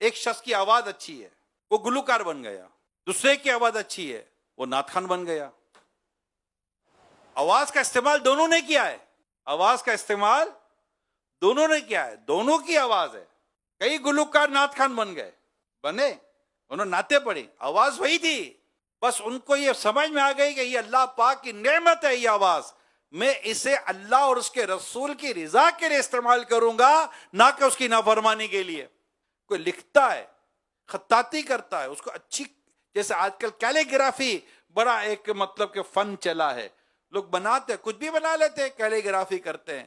ایک شخص کی آواز اچھی ہے وہ گلوکار بن گیا، دوسرے کی آواز اچھی ہے وہ نعت خوان بن گیا۔ آواز کا استعمال دونوں نے کیا ہے، آواز کا استعمال دونوں نے کیا ہے، دونوں کی آواز ہے۔ کئی گلوکار نعت خوان بنے، انہوں نے نعتیں پڑھی، آواز وہی تھی، بس ان کو یہ سمجھ میں آ گئی کہ یہ اللہ پاک کی نعمت ہے، یہ آواز میں اسے اللہ اور اس کے رسول کی رضا کے لیے استعمال کروں گا، نہ کہ اس کی نافرمانی کے لیے۔ کوئی لکھتا ہے، خطاطی کرتا ہے، اس کو اچھی، جیسے آج کل کیلیگرافی بڑا ایک مطلب کہ فن چلا ہے، لوگ بناتے کچھ بھی بنا لیتے ہیں، کیلیگرافی کرتے ہیں۔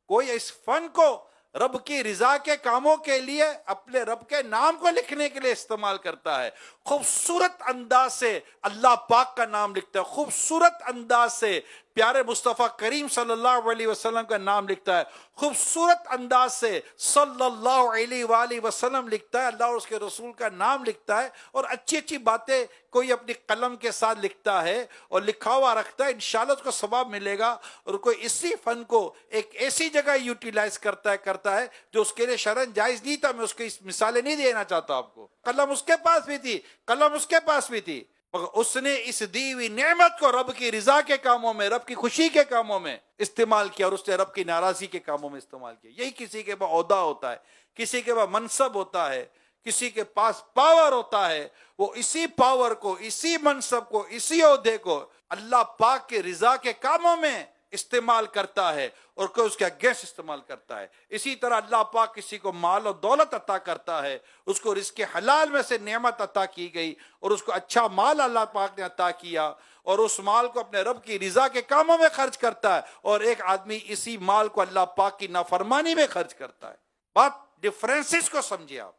کوئی اس فن کو رب کی رضا کے کاموں کے لیے، اپنے رب کے نام کو لکھنے کے لیے استعمال کرتا ہے، خوبصورت انداز سے اللہ پاک کا نام لکھتا ہے، خوبصورت انداز سے پیارے مصطفیٰ کریم صلی اللہ علیہ وسلم کا نام لکھتا ہے، خوبصورت انداز سے صلی اللہ علیہ وآلہ وسلم لکھتا ہے، اللہ اور اس کے رسول کا نام لکھتا ہے، اور اچھی اچھی باتیں کوئی اپنی قلم کے ساتھ لکھتا ہے اور لکھا ہوا رکھتا ہے، انشاءاللہ اس کو ثواب ملے گا۔ اور کوئی اسی فن کو ایک ایسی جگہ یوٹیلائز کرتا ہے جو اس کے لیے شرعاً جائز نہیں تھا۔ میں اس کی مثالیں نہیں دینا چاہتا آپ کو، قلم اس کے پاس بھی تھی، قلم اس کے پاس بھی تھی، مگر اس نے اس دی ہوئی نعمت کو رب کی رضا کے کاموں میں، رب کی خوشی کے کاموں میں استعمال کیا، اور اس نے رب کی ناراضی کے کاموں میں استعمال کیا۔ یہی کسی کے پاس عہدہ ہوتا ہے، کسی کے پاس منصب ہوتا ہے، کسی کے پاس پاور ہوتا ہے، وہ اسی پاور کو، اسی منصب کو، اسی عہدے کو اللہ پاک کے رضا کے کاموں میں استعمال کرتا ہے، اور کوئی اس کے اگینسٹ استعمال کرتا ہے۔ اسی طرح اللہ پاک کسی کو مال و دولت عطا کرتا ہے، اس کو رزق حلال میں سے نعمت عطا کی گئی، اور اس کو اچھا مال اللہ پاک نے عطا کیا، اور اس مال کو اپنے رب کی رضا کے کاموں میں خرچ کرتا ہے، اور ایک آدمی اسی مال کو اللہ پاک کی نافرمانی میں خرچ کرتا ہے۔ بات ڈفرینسز کو سمجھے آپ،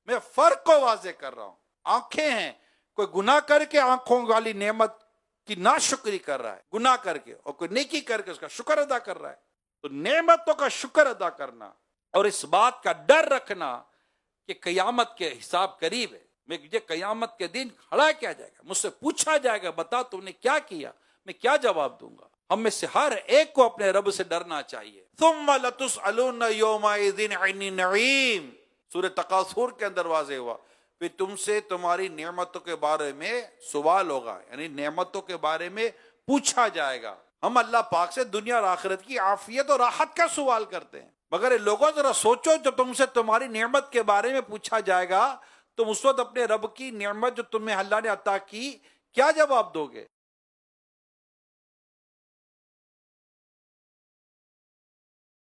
میں فرق کو واضح کر رہا ہوں۔ آنکھیں ہیں، کوئی گناہ کر کے آنکھوں والی نعمت کی ناشکری کر رہا ہے، گناہ کر کے، اور کوئی نیکی کر کے اس کا شکر ادا کر رہا ہے۔ تو نعمتوں کا شکر ادا کرنا اور اس بات کا ڈر رکھنا کہ قیامت کے حساب قریب ہے، مجھے قیامت کے دن کھڑا کیا جائے گا، مجھ سے پوچھا جائے گا بتا تم نے کیا کیا، میں کیا جواب دوں گا۔ ہم میں سے ہر ایک کو اپنے رب سے ڈرنا چاہیے۔ ثم لتسألن یومئذ عن النعیم، سورہ تکاثر کے اندر واضح ہوا، پھر تم سے تمہاری نعمتوں کے بارے میں سوال ہوگا، یعنی نعمتوں کے بارے میں پوچھا جائے گا۔ ہم اللہ پاک سے دنیا اور آخرت کی عافیت اور راحت کا سوال کرتے ہیں، مگر اے لوگوں ذرا سوچو، جو تم سے تمہاری نعمت کے بارے میں پوچھا جائے گا، تم اس وقت اپنے رب کی نعمت جو تمہیں اللہ نے عطا کی کیا جواب دو گے؟